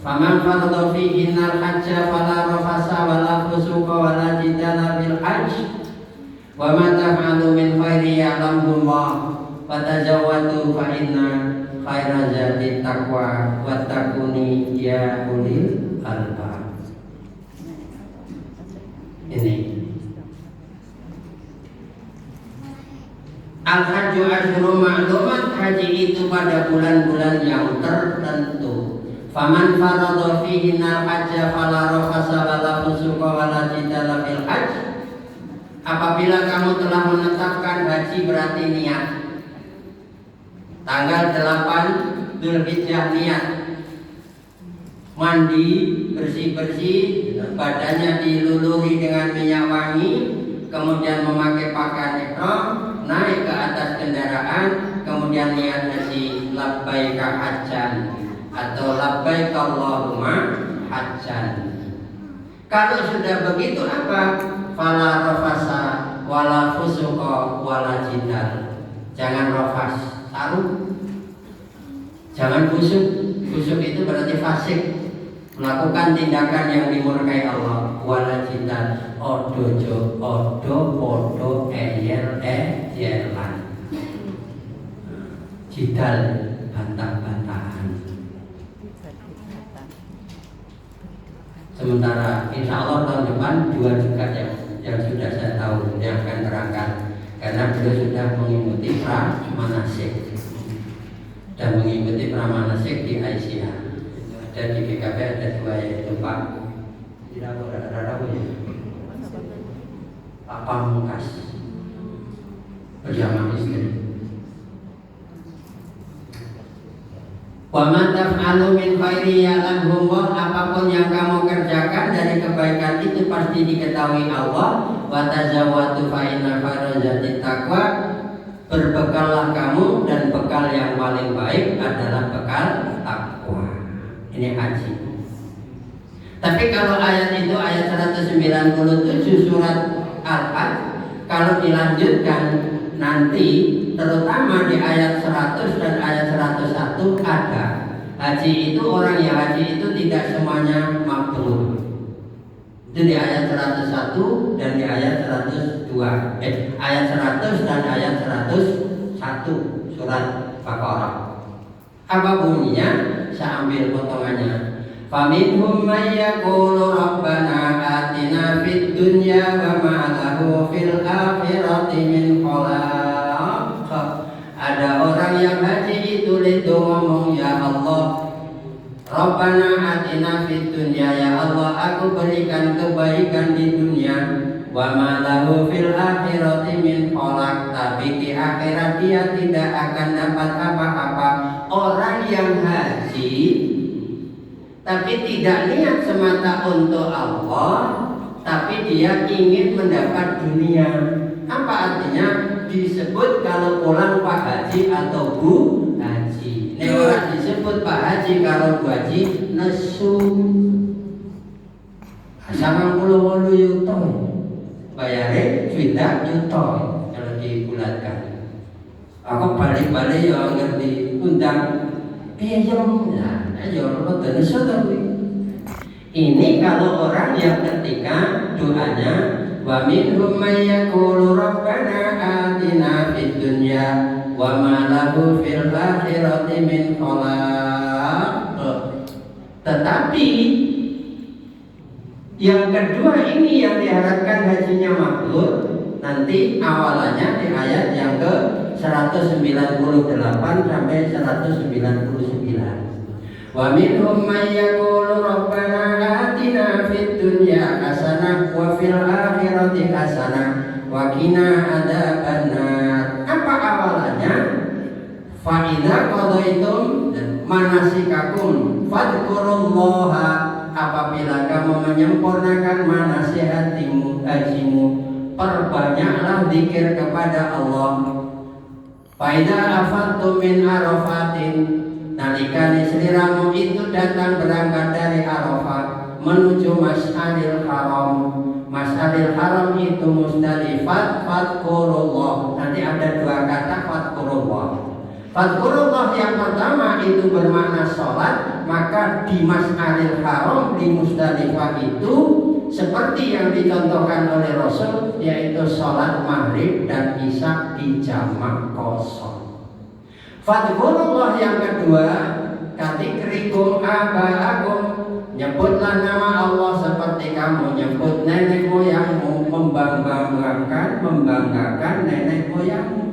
Faman farada fihinna al-hajja fala rafasa wala fusuqa wala jidala fil hajj. Wa ma taf'alu min khairin ya'lamhu Allah. Fatazawwadu fa inna khairaz zadi taqwa wattaquni ya ulil albab. Ini Al-hajju asyhurum ma'lumat, haji itu pada bulan-bulan yang tertentu. Faman farada fihinna al-hajja fala rafasa wala fusuqa wala jidala fil hajj. Apabila kamu telah menetapkan haji berarti niat. Tanggal 8 Dzulhijjah niat. Mandi, bersih-bersih, badannya diluluri dengan minyak wangi, kemudian memakai pakaian ihram, naik ke atas kendaraan, kemudian niat haji labbaika hajjan atau labbaik Allahumma hajjan. Kalau sudah begitu apa? Fala rafasa wala fusuqa wala jidal. Jangan rafas, taruh. Jangan busuk. Busuk itu berarti fasik, melakukan tindakan yang dimurkai Allah. Wala jidal, odojo, odo, podo, eyelan. Jidal, bantah-bantahan. Sementara insya Allah tahun depan 2 juga yang sudah saya tahu yang akan berangkat, karena beliau sudah mengikuti pramanasik dan mengikuti pramanasik di Aisyah. Ada di GKP ada 2 yaitu Pak tidak ada ya Pak Pamungkas bersama istri. Wa ma taf'alu min khairi ya'lamhu Allah. Apapun yang kamu kerjakan dari kebaikan itu pasti diketahui Allah. Wa tazawwadu fa inna khairaz zadi taqwa. Berbekallah kamu dan bekal yang paling baik adalah bekal takwa. Ini haji. Tapi kalau ayat itu ayat 197 surat Al-Hajj, kalau dilanjutkan nanti terutama di ayat 100 dan ayat 101 ada haji itu, orang yang haji itu tidak semuanya mabrur. Itu di ayat 101 dan di ayat 102. Ayat 100 dan ayat 101 surat Baqarah. Apa bunyinya? Saya ambil potongannya. Faminhum may yaqulu rabbana atina fid dunya wa ma lahu fil akhirati min khalaq. Ada orang yang haji itu itu ngomong, ya Allah, Rabbana atina fid dunya, ya Allah aku berikan kebaikan di dunia, wa ma lahu fil akhirati min khalaq, tapi di akhirat dia tidak akan dapat apa-apa. Orang yang haji tapi tidak niat semata untuk Allah, tapi dia ingin mendapat dunia. Apa artinya? Disebut kalau pulang Pak Haji atau Bu Haji. Ini orang disebut Pak Haji kalau Bu Haji nesu. Sama 80 yuto. Bayare sudah yuto kalau dibulatkan. Aku balik-balik ya ngerti undang piyamnya. Ayo betul sekali. Ini kalau orang yang ketika doanya wa minhum may yaqulu rabbana atina fid dunya wa ma lahu fil akhirati min khalaq. Tetapi Yang kedua ini yang diharapkan hajinya mabrur, nanti awalannya di ayat yang ke 198 sampai 199. Wa minhum may yaqulu rabbana atina fid dunya hasanah wa fil akhirati hasanah wa qina adzabannar. Apa awalannya? Fa idza qadaitum manasikakum fadhkurullaha, apabila kamu menyempurnakan manasihatimu, hajimu, perbanyaklah zikir kepada Allah. Fa idza afattum min arafatin, nalikane sliramu itu datang berangkat dari Arafah menuju Mas'alil Haram. Mas'alil Haram itu Musdalifah, fadhkurullah. Nanti ada dua kata fadhkurullah. Fadhkurullah yang pertama itu bermakna sholat, maka di Mas'alil Haram di Musdalifah itu seperti yang dicontohkan oleh Rasul, yaitu sholat maghrib dan isya di jamak kosong. Fadhkurullah yang kedua, katikrikum aba'akum, nyebutlah nama Allah seperti kamu nyebut nenek moyangmu, membanggakan nenek moyangmu,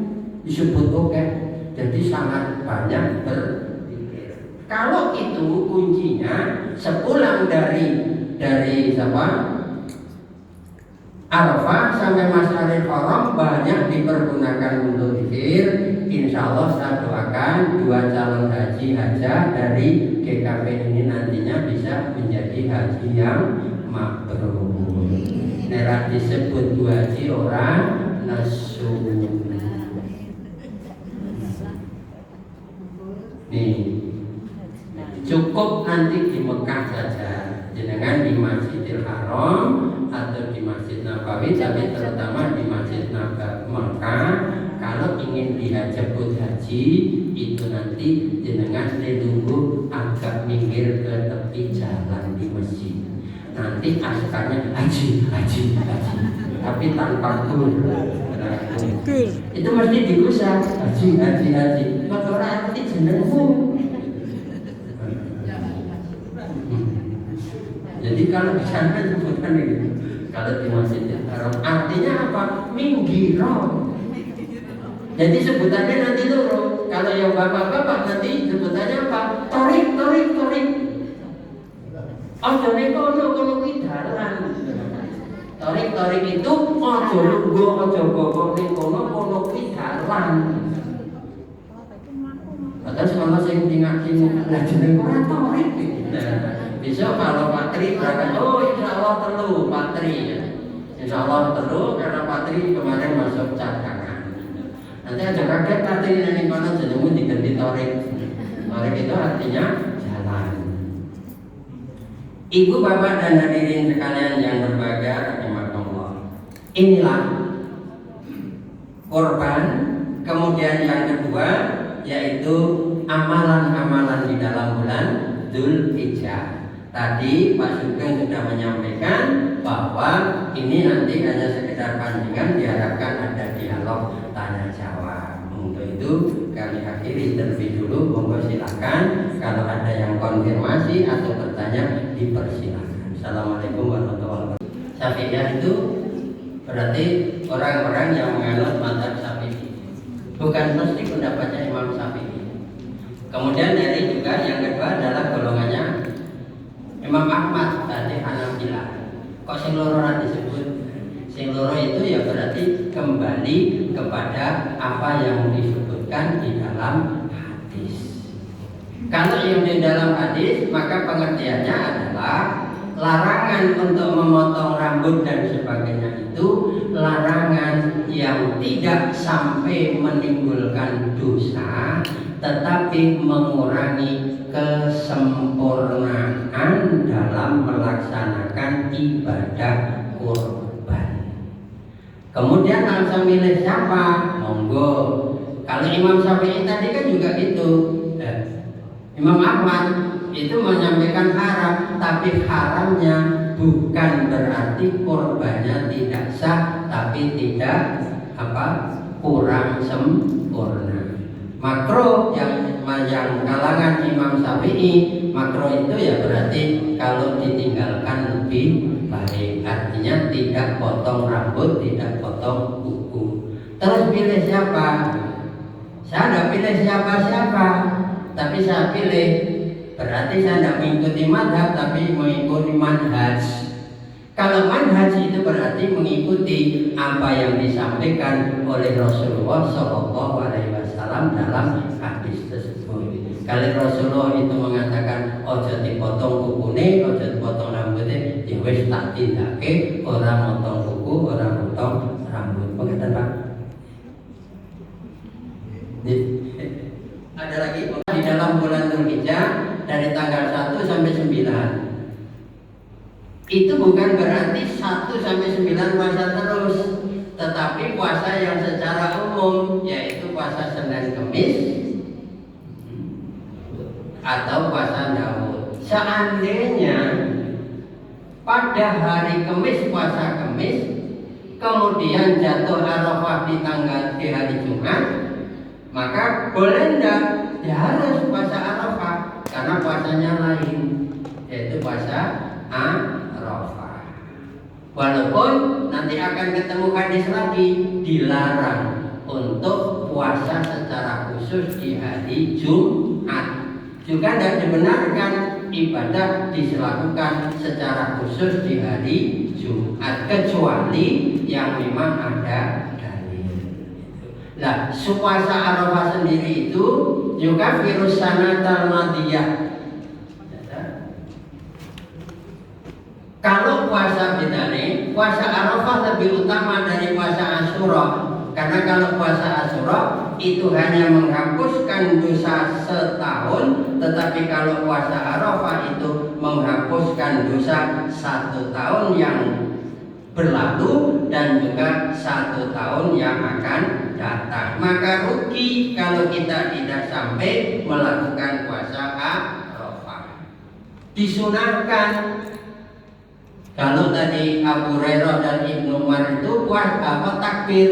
disebut oke. Jadi sangat banyak berzikir. Kalau itu kuncinya sepulang dari siapa? Arafah sampai Mas'alil Haram banyak dipergunakan untuk zikir. Insya Allah saya doakan dua calon haji hajah dari GKP ini nantinya bisa menjadi haji yang mabrur. Nerah disebut dua haji orang nasu. Nih, cukup nanti di Mekah saja, jenengan di Masjidil Haram atau di Masjid Nabawi, tapi terutama di Masjid Nabawi Mekah. Kalau ingin dihajabut haji itu nanti jenengan ditunggu agak minggir ke tepi jalan di masjid. Nanti askarnya haji, tapi tanpa gul. Itu mesti digusah haji. Maka orang arti jenengmu. Jadi kalau di sana sebutkan gitu. Kalau di Masjidil Haram artinya apa? Minggirong. Jadi sebutannya nanti lurus. Kalau yang bapak-bapak nanti sebutannya apa? Torik. Oh, jadi kono kidalan. Torik itu ojo lungguh, ojo bobok ning kono kidalan. Padahal kalau saya tinggal lah jeneng ora torik. Besok kalau Patri berangkat, oh insya Allah telu Patri ya. Insya Allah telu karena Patri kemarin masuk cadangan. Nanti aja kaget Patri ini kono jenengmu diganti Torik. Torik itu artinya jalan. Ibu bapak dan hadirin sekalian yang berbahagia, rahimakumullah. Inilah korban. Kemudian yang kedua yaitu amalan-amalan di dalam bulan Dzulhijjah. Tadi Pak Sugeng sudah menyampaikan bahwa ini nanti hanya sekedar pancingan, diharapkan ada dialog tanya jawab. Untuk itu kami akhiri terlebih dulu. Monggo silakan kalau ada yang konfirmasi atau bertanya dipersilakan. Assalamualaikum warahmatullahi wabarakatuh. Syafi'iyah itu berarti orang-orang yang menganut mazhab Syafi'i, bukan mesti pendapatnya Imam Syafi'i. Kemudian dari juga yang kedua adalah golongannya Imam Ahmad tadi Hanafilah. Kok sing loro ora disebut? Sing loro itu ya berarti kembali kepada apa yang disebutkan di dalam hadis. Kalau yang di dalam hadis maka pengertiannya adalah larangan untuk memotong rambut dan sebagainya itu larangan yang tidak sampai menimbulkan dosa, tetapi mengurangi kesempurnaan dalam melaksanakan ibadah kurban. Kemudian langsung milih siapa? Monggo. Kalau Imam Syafi'i tadi kan juga gitu. Imam Ahmad itu menyampaikan haram, tapi haramnya bukan berarti kurbannya tidak sah, tapi tidak kurang sempurna. Makro yang kalangan Imam Syafi'i, makro itu ya berarti kalau ditinggalkan lebih baik. potong rambut, tidak potong kuku. Terus pilih siapa? Saya tidak pilih siapa-siapa, tapi saya pilih, berarti saya tidak mengikuti madhab, tapi mengikuti manhaj. Kalau manhaj itu berarti mengikuti apa yang disampaikan oleh Rasulullah SAW dalam hadis tersebut. Kalau Rasulullah itu mengatakan ojo dipotong kukune, ojo dipotong rambutnya, ya wis tak tindake, orang motong kuku, orang motong rambut. Begitu Pak. Ada lagi di dalam bulan Dzulhijjah dari tanggal 1 sampai 9. Itu bukan berarti 1 sampai 9 puasa terus, tetapi puasa yang secara umum, yaitu puasa Senin Kemis atau puasa Daud. Seandainya pada hari Kemis puasa Kemis, kemudian jatuh Arafah di hari Jumat, maka boleh enggak? Ya harus puasa Arafah karena puasanya lain, yaitu puasa Arafah. Walaupun nanti akan ketemu hadis lagi dilarang untuk puasa secara khusus di hari Jumat. Juga tidak dibenarkan ibadah dilakukan secara khusus di hari Jumat kecuali yang memang ada dalil. Nah, puasa Arafah sendiri itu juga virus sanatal madiyah. Kalau puasa bedane, puasa Arafah lebih utama dari puasa Asyura. Karena kalau puasa Asyura itu hanya menghapuskan dosa setahun, tetapi kalau puasa Arafah itu menghapuskan dosa 1 tahun yang berlalu dan juga 1 tahun yang akan datang. Maka rugi kalau kita tidak sampai melakukan puasa Arafah. Disunahkan. Kalau tadi Abu Hurairah dan Ibnu Umar itu takbir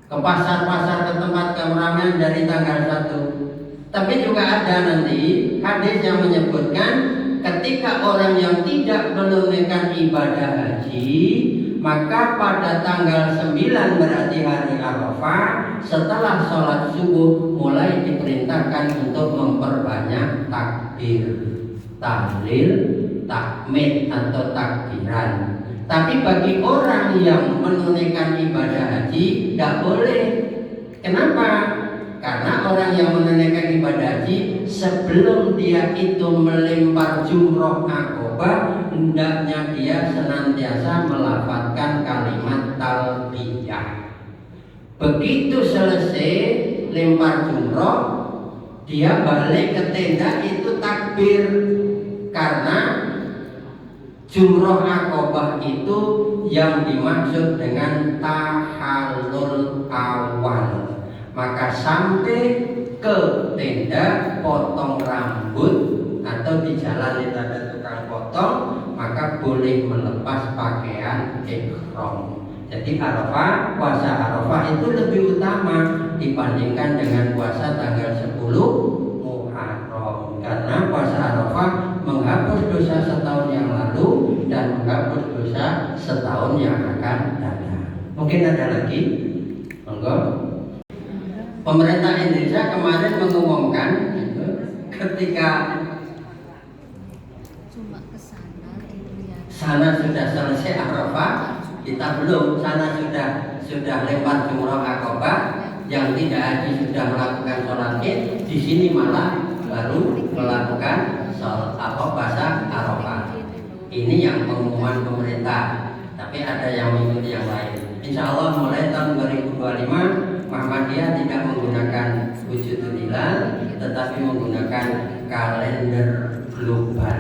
ke pasar-pasar, ke tempat keramaian dari tanggal 1. Tapi juga ada nanti hadis yang menyebutkan ketika orang yang tidak menunaikan ibadah haji, maka pada tanggal 9 berarti hari Arafah, setelah sholat subuh mulai diperintahkan untuk memperbanyak takbir, tahlil, takmid atau takbiran. Tapi bagi orang yang menunaikan ibadah haji tidak boleh. Kenapa? Karena orang yang menunaikan ibadah haji sebelum dia itu melempar jumroh akobah, hendaknya dia senantiasa melafadzkan kalimat talbiyah. Begitu selesai lempar jumroh, dia balik ke tenda itu takbir. Karena jumroh akobah itu yang dimaksud dengan tahallul awal. Maka sampai ke tenda potong rambut atau di jalan itu ada tukang potong, maka boleh melepas pakaian ihram. Jadi Arafah, puasa Arafah itu lebih utama dibandingkan dengan puasa tanggal 10 Muharram. Karena puasa Arafah menghapus dosa setahun yang lalu dan menghapus dosa setahun yang akan datang. Mungkin ada lagi? Monggo. Pemerintah Indonesia kemarin mengumumkan ketika sana sudah selesai Arafah, kita belum, sana sudah lempar jumroh akobah, yang tidak haji sudah melakukan sholat Id, di sini malah baru melakukan puasa Arafah. Ini yang pengumuman pemerintah, tapi ada yang mengikuti yang lain. Insya Allah mulai tahun 2025 Muhammadiyah tidak menggunakan wujudul hilal, tetapi menggunakan kalender global.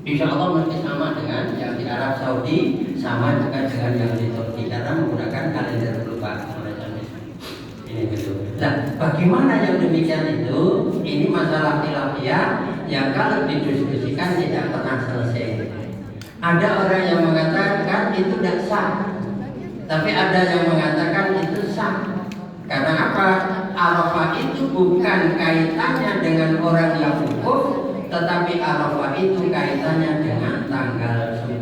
Insya Allah mesti sama dengan yang di Arab Saudi, sama juga dengan yang di Turki, karena menggunakan kalender global. Ini betul. Nah, bagaimana yang demikian itu? Ini masalah khilafiyah yang kalau didiskusikan tidak pernah selesai. Ada orang yang mengatakan itu tidak sah, tapi ada yang mengatakan itu sah. Karena apa? Arafah itu bukan kaitannya dengan orang yang wukuf, tetapi Arafah itu kaitannya dengan tanggal 9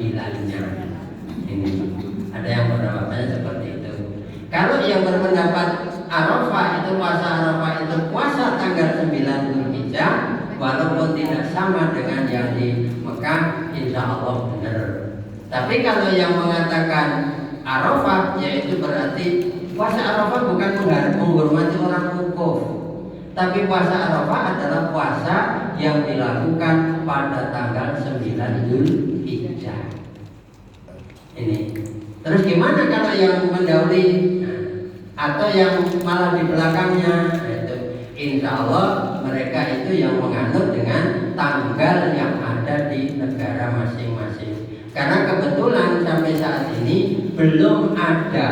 Kalau yang berpendapat Arafah itu puasa Arafah itu puasa tanggal 9 Dzulhijjah, walaupun tidak sama dengan yang di Mekah, insya Allah benar. Tapi kalau yang mengatakan Arafah, yaitu berarti puasa Arafah bukan menghormati orang wukuf, tapi puasa Arafah adalah puasa yang dilakukan pada tanggal 9 Dzulhijjah. Ini. Terus gimana kalau yang mendahului atau yang malah di belakangnya? Itu insya Allah mereka itu yang menganut dengan tanggal yang ada di negara masing-masing. Karena kebetulan sampai saat ini belum ada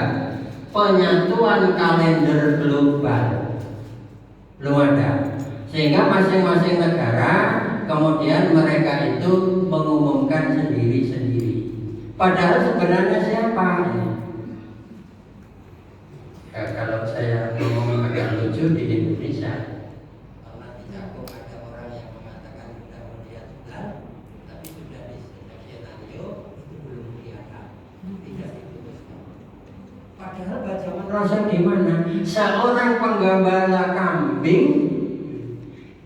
penyatuan kalender global, belum ada. Sehingga masing-masing negara kemudian mereka itu mengumumkan sendiri-sendiri. Padahal sebenarnya siapa? Ya, kalau saya ngomong agak lucu di Indonesia, pernah di Cakung ada orang yang mengatakan sudah melihat hilal, tapi sudah di skenario itu belum kelihatan, tidak diputuskan. Padahal bacaan Rasul di mana? Seorang penggembala kambing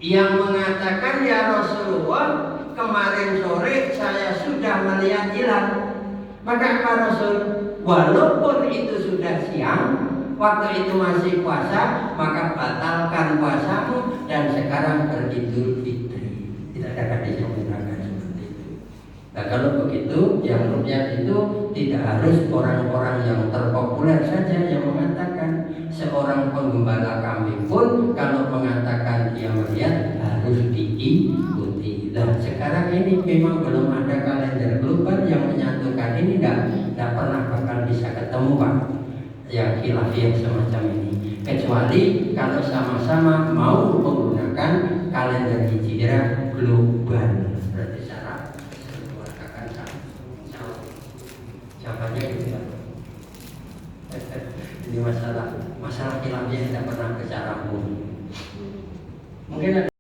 yang mengatakan, ya Rasulullah, kemarin sore saya sudah melihat hilal. Maka kata Rasul, walaupun itu sudah siang, waktu itu masih puasa, maka batalkan puasamu dan sekarang beridul fitri. Tidak ada hadis yang menerangkan seperti itu. Nah kalau begitu, yang rukyat itu tidak harus orang-orang yang terpopuler saja yang mengatakan. Seorang penggembala kambing pun kalau mengatakan dia melihat harus diikuti. Dan sekarang ini memang belum ada kalender global yang menyatukan ini, tidak pernah bakal bisa ketemu Pak yang khilaf yang semacam ini, kecuali kalau sama-sama mau menggunakan kalender hijriah global. Berarti syarat mengatakan siapanya gitu ya. Ini masalah khilafnya tidak pernah secara umum. Mungkin ada